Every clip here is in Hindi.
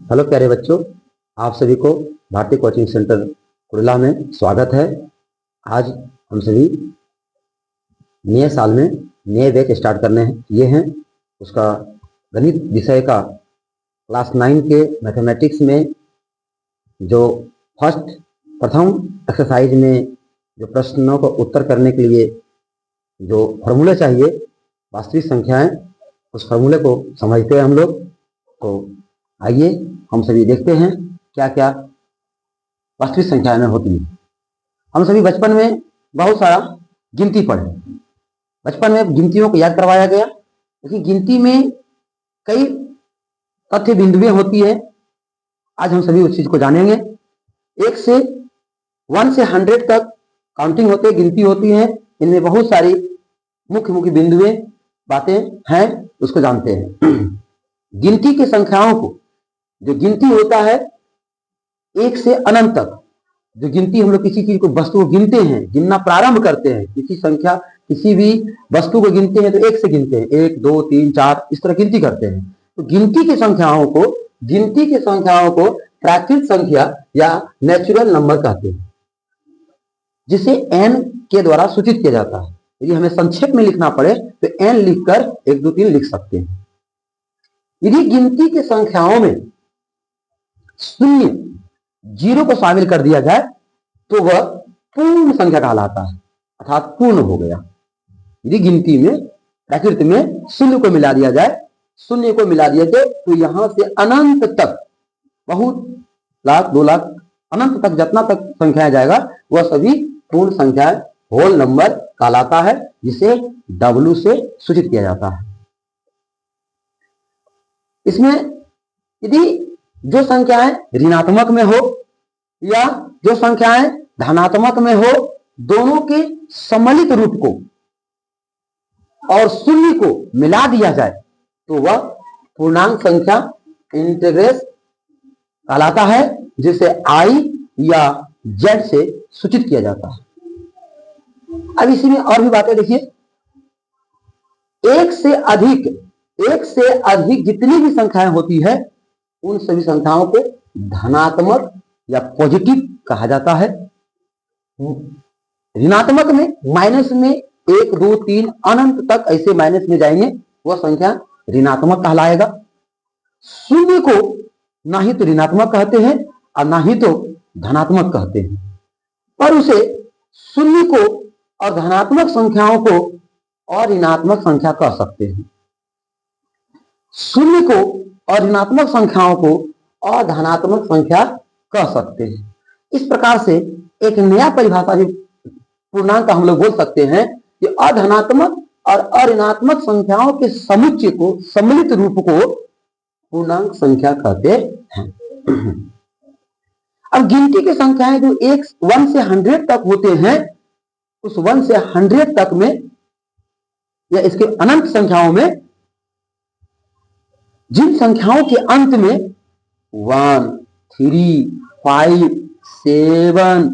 हेलो प्यारे बच्चों, आप सभी को भारतीय कोचिंग सेंटर कुरला में स्वागत है। आज हम सभी नए साल में नए बैच स्टार्ट करने हैं। ये हैं उसका गणित विषय का क्लास 9 के मैथमेटिक्स में जो प्रथम एक्सरसाइज में जो प्रश्नों को उत्तर करने के लिए जो फॉर्मूले चाहिए, वास्तविक संख्याएं, उस फॉर्मूले को समझते हैं हम लोग। तो आइए हम सभी देखते हैं क्या क्या वास्तविक संख्याएं में होती है। हम सभी बचपन में बहुत सारा गिनती पढ़े, बचपन में गिनतियों को याद करवाया गया, लेकिन गिनती में कई तथ्य बिंदुएं होती है। आज हम सभी उस चीज को जानेंगे। 1 से 100 तक काउंटिंग होती है, गिनती होती है। इनमें बहुत सारी मुख्य मुख्य बिंदुएं बातें हैं, उसको जानते हैं। गिनती की संख्याओं को, जो गिनती होता है 1 से अनंत तक, जो गिनती हम लोग किसी चीज को, वस्तु को गिनते हैं, गिनना प्रारंभ करते हैं, किसी संख्या किसी भी वस्तु को गिनते हैं तो 1 से गिनते हैं, 1 2 3 4 इस तरह गिनती करते हैं। तो गिनती की संख्याओं को प्राकृत संख्या या नेचुरल नंबर कहते हैं, जिसे n के द्वारा सूचित किया जाता है। यदि हमें संक्षेप में लिखना पड़े तो n लिखकर 1 2 3 लिख सकते हैं। यदि गिनती की संख्याओं में शून्य, जीरो को शामिल कर दिया जाए तो वह पूर्ण संख्या कहलाता है, अर्थात पूर्ण हो गया। यदि गिनती में, प्रकृति में शून्य को मिला दिया जाए, तो यहां से अनंत तक, बहुत लाख 2 लाख अनंत तक जितना तक संख्या जाएगा वह सभी पूर्ण संख्याएं, होल नंबर कहलाता है, जिसे W से सूचित किया जाता है। इसमें यदि जो संख्याएं ऋणात्मक में हो या जो संख्याएं धनात्मक में हो, दोनों के सम्मिलित रूप को और शून्य को मिला दिया जाए तो वह पूर्णांक संख्या, इंटीग्रेस कहलाता है, जिसे I या Z से सूचित किया जाता है। अब इसी में और भी बातें देखिए। एक से अधिक जितनी भी संख्याएं होती है, उन सभी संख्याओं को धनात्मक या पॉजिटिव कहा जाता है। ऋणात्मक में, माइनस में 1 2 3 अनंत तक ऐसे माइनस में जाएंगे, वह संख्या ऋणात्मक कहलाएगा। शून्य को ना ही तो ऋणात्मक कहते हैं और ना ही तो धनात्मक कहते हैं, पर उसे शून्य को और धनात्मक संख्याओं को और ऋणात्मक संख्या कह सकते हैं। शून्य को और ऋणात्मक संख्याओं को और धनात्मक संख्या कह सकते हैं। इस प्रकार से एक नया परिभाषा भी पूर्णांक का हम लोग बोल सकते हैं कि अधनात्मक और अऋणात्मक संख्याओं के समुच्चय को, सम्मिलित रूप को पूर्णांक संख्या कहते हैं। अब गिनती की संख्याएं जो 1 से 100 तक होते हैं, उस 1 से 100 तक में या इसके अनंत संख्याओं में, जिन संख्याओं के अंत में 1 3 5 7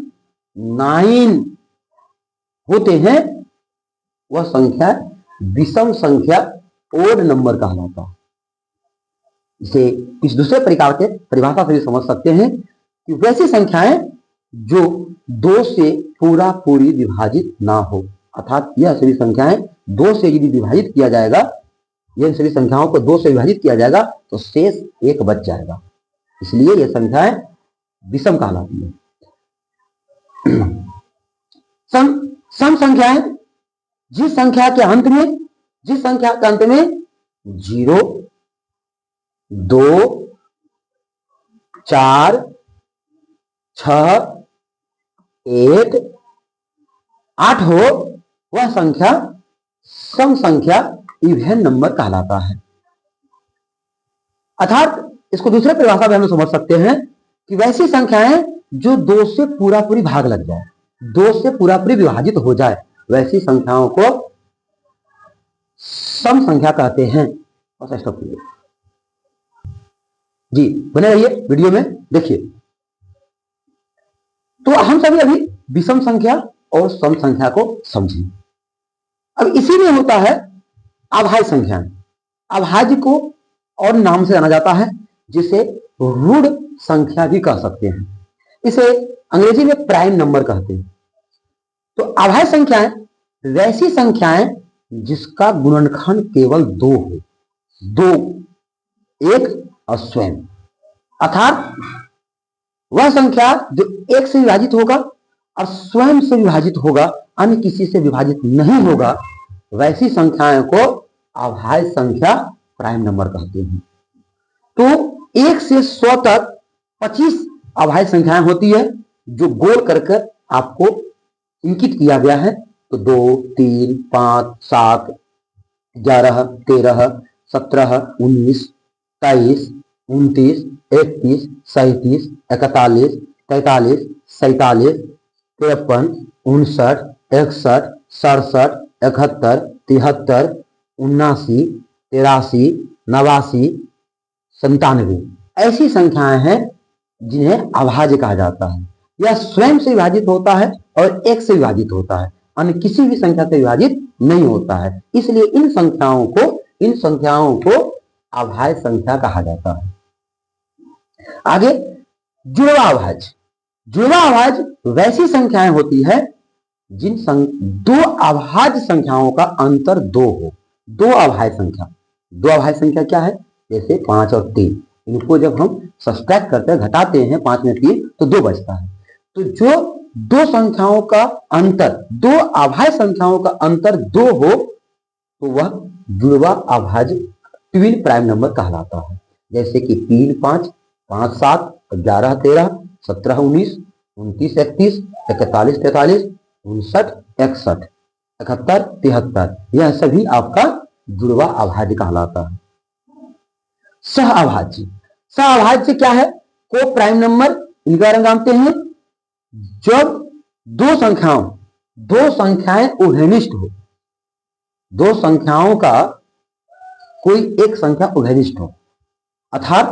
9 होते हैं, वह संख्या विषम संख्या, ओड नंबर कहलाता है। इसे इस दूसरे प्रकार के परिभाषा से भी समझ सकते हैं कि वैसी संख्याएं जो 2 से पूरी विभाजित ना हो, अर्थात यह सभी संख्याएं 2 से यदि विभाजित किया जाएगा, यह सभी संख्याओं को 2 से विभाजित किया जाएगा तो शेष 1 बच जाएगा, इसलिए यह संख्याएं विषम कहलाती है। सम संख्याएं, जिस संख्या के अंत में 0 2 4 6 1 8 हो, वह संख्या सम संख्या, इवन नंबर कहलाता है। अर्थात इसको दूसरे परिभाषा में हम समझ सकते हैं कि वैसी संख्याएं जो 2 से पूरी भाग लग जाए, 2 से पूरी विभाजित हो जाए, वैसी संख्याओं को सम संख्या कहते हैं। जी बने रहिए, वीडियो में देखिए। तो हम सभी अभी विषम संख्या और सम संख्या को समझें। अब इसी में होता है अभाज्य संख्या। अभाज्य को और नाम से जाना जाता है, जिसे ऋण संख्या भी कह सकते हैं। इसे अंग्रेजी में प्राइम नंबर कहते हैं। तो अभाज्य संख्याएं वैसी संख्याएं जिसका गुणनखंड केवल 2 हो, 2, 1 और स्वयं, अर्थात वह संख्या जो 1 से विभाजित होगा और स्वयं से विभाजित होगा, अन्य किसी से विभाजित नहीं होगा, वैसी संख्याओं को अभाज्य संख्या प्राइम नंबर कहते हैं। तो 1 से 100 तक 25 अभाज्य संख्याएं होती है जो गोल करके आपको इंकित किया गया है। तो 2, 3, 5, 7, 11, 13, 17, 19, 23, 29, 31, 37, 41, 43, 47, 53, 59, 61, 67, 71, 73, 79, 83, 89, 97 ऐसी संख्याएं हैं जिन्हें अभाज्य कहा जाता है। यह स्वयं से विभाजित होता है और 1 से विभाजित होता है, अन्य किसी भी संख्या से विभाजित नहीं होता है। इसलिए इन संख्याओं को अभाज्य संख्या कहा जाता है। आगे जुड़वा अभाज्य। जुड़वा अभाज्य वैसी संख्याएं होती है जिन दो अभाज्य संख्याओं का अंतर 2 हो। दो अभाज्य संख्या क्या है? जैसे 5 और 3, इनको जब हम सब्ट्रैक्ट करते हैं, घटाते हैं, 5 में 3 तो 2 बचता है। तो जो दो संख्याओं का अंतर, दो अभाज्य संख्याओं का अंतर 2 हो तो वह जुड़वा अभाज्य ट्विन प्राइम नंबर कहलाता है। जैसे कि 3, 5, 5, 7, 11, 13, 17, 19, 29, 31, 41, 43, 59, 61, 71, 73, यह सभी आपका जुड़वा अभाज्य कहलाता है। सह अभाज्य क्या है? को प्राइम नंबर, इनका रंग जानते हैं। जब दो संख्याएं उभयनिष्ठ हो, दो संख्याओं का कोई एक संख्या उभयनिष्ठ हो, अर्थात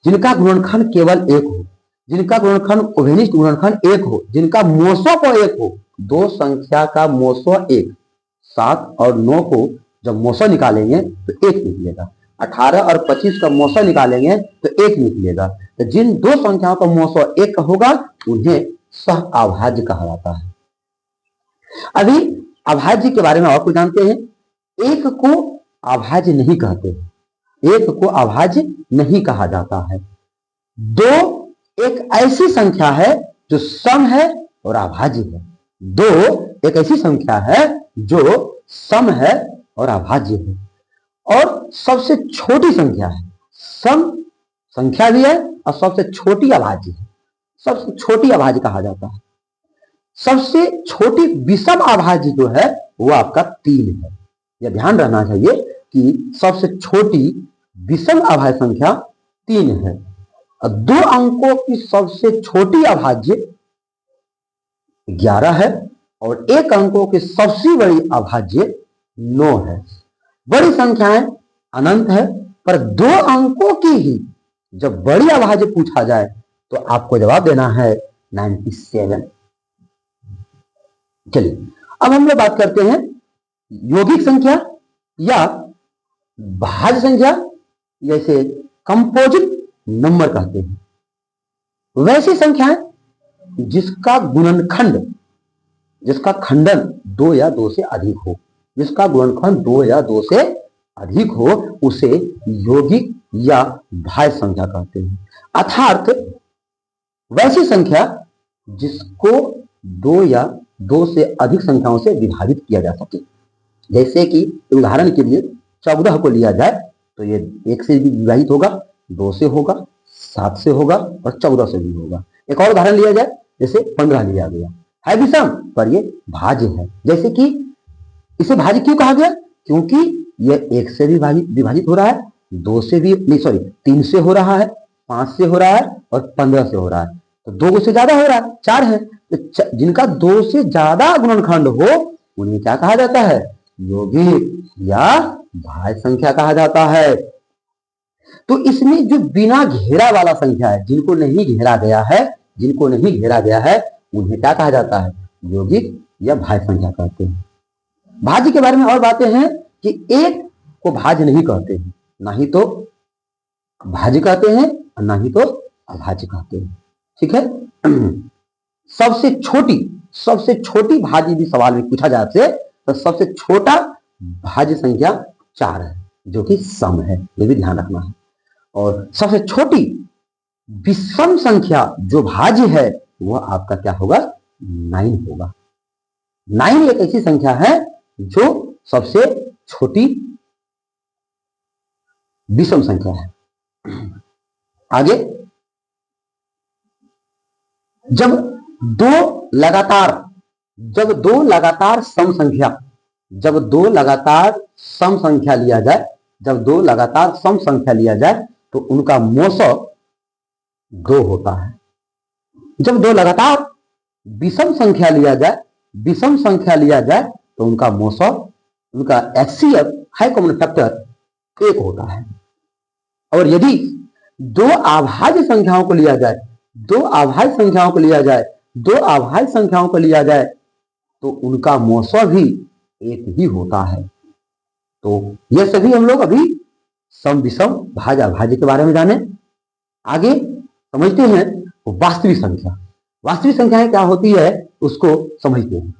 जिनका गुणनखंड केवल 1 हो, जिनका गुणनखंड उभयनिष्ठ गुणनखंड 1 हो, जिनका मोसो को 1 हो। दो संख्या का मोसो 1, 7 और 9 को जब मोसो निकालेंगे तो 1 निकलेगा। 18 और 25 का मोसो निकालेंगे तो 1 निकलेगा। तो जिन दो संख्याओं का मोसो 1 होगा उन्हें सह अभाज्य कहा जाता है। अभी अभाज्य के बारे में और कुछ जानते हैं। एक को अभाज्य नहीं कहते, एक को अभाज्य नहीं कहा जाता है। दो एक ऐसी संख्या है जो सम है और अभाज्य है। दो एक ऐसी संख्या है जो सम है और अभाज्य है, और सबसे छोटी संख्या है। सम संख्या भी है और सबसे छोटी अभाज्य है। सबसे छोटी अभाज्य कहा जाता है। सबसे छोटी विषम अभाज्य जो है वो आपका 3 है। यह ध्यान रहना चाहिए कि सबसे छोटी विषम अभाज्य संख्या 3 है। और 2 अंकों की सबसे छोटी अभाज्य 11 है और 1 अंकों की सबसे बड़ी अभाज्य 9 है। बड़ी संख्याएं अनंत है, पर 2 अंकों की ही जब बड़ी अभाज्य पूछा जाए तो आपको जवाब देना है 97। चलिए अब हम लोग बात करते हैं यौगिक संख्या या भाज्य संख्या, जैसे कंपोजिट नंबर कहते हैं। वैसी संख्याएं जिसका गुणनखंड, जिसका खंडन 2 या 2 से अधिक हो, जिसका गुणनखंड 2 या 2 से अधिक हो, उसे यौगिक या भाज्य संख्या कहते हैं। अर्थात वैसी संख्या जिसको 2 या 2 से अधिक संख्याओं से विभाजित किया जा सके। जैसे कि उदाहरण के लिए 14 को लिया जाए तो ये 1 से भी विभाजित होगा, 2 से होगा, 7 से होगा और 14 से भी होगा। एक और उदाहरण लिया जाए, जैसे 15 लिया गया, है विषम पर ये भाज्य है। जैसे कि इसे भाज्य क्यों कहा गया? क्योंकि यह 1 से भी विभाजित हो रहा है, 2 से भी नहीं, सॉरी 3 से हो रहा है, 5 से हो रहा है और 15 से हो रहा है। तो 2 से ज्यादा हो रहा है, 4 है। तो जिनका 2 से ज्यादा गुणनखंड हो उन्हें क्या कहा जाता है? यौगिक या भाज्य संख्या कहा जाता है। तो इसमें जो बिना घेरा वाला संख्या है, जिनको नहीं घेरा गया है, उन्हें क्या कहा जाता है? यौगिक या भाज्य संख्या कहते हैं। भाज्य के बारे में और बातें हैं कि एक को भाज्य नहीं कहते हैं, ना ही तो भाज्य कहते हैं और ना ही तो अभाज्य कहते हैं। ठीक है। सबसे छोटी भाज्य भी सवाल में पूछा जाए आपसे तो सबसे छोटा भाज्य संख्या 4 है, जो कि सम है, ये भी ध्यान रखना है। और सबसे छोटी विषम संख्या जो भाज्य है वह आपका क्या होगा, 9 होगा। 9 एक ऐसी संख्या है जो सबसे छोटी विषम संख्या है। आगे, जब दो लगातार सम संख्या लिया जाए तो उनका मौसो 2 होता है। जब दो लगातार विषम संख्या लिया जाए तो उनका मौसो, उनका HCF हाई कॉमन फैक्टर 1 होता है। और यदि दो अभाज्य संख्याओं को लिया जाए तो उनका मौसो भी 1 ही होता है। तो यह सभी हम लोग अभी सम विषम भाज्य अभाज्य के बारे में जाने। आगे समझते हैं वास्तविक संख्या। वास्तविक संख्याएं क्या होती है उसको समझते हैं।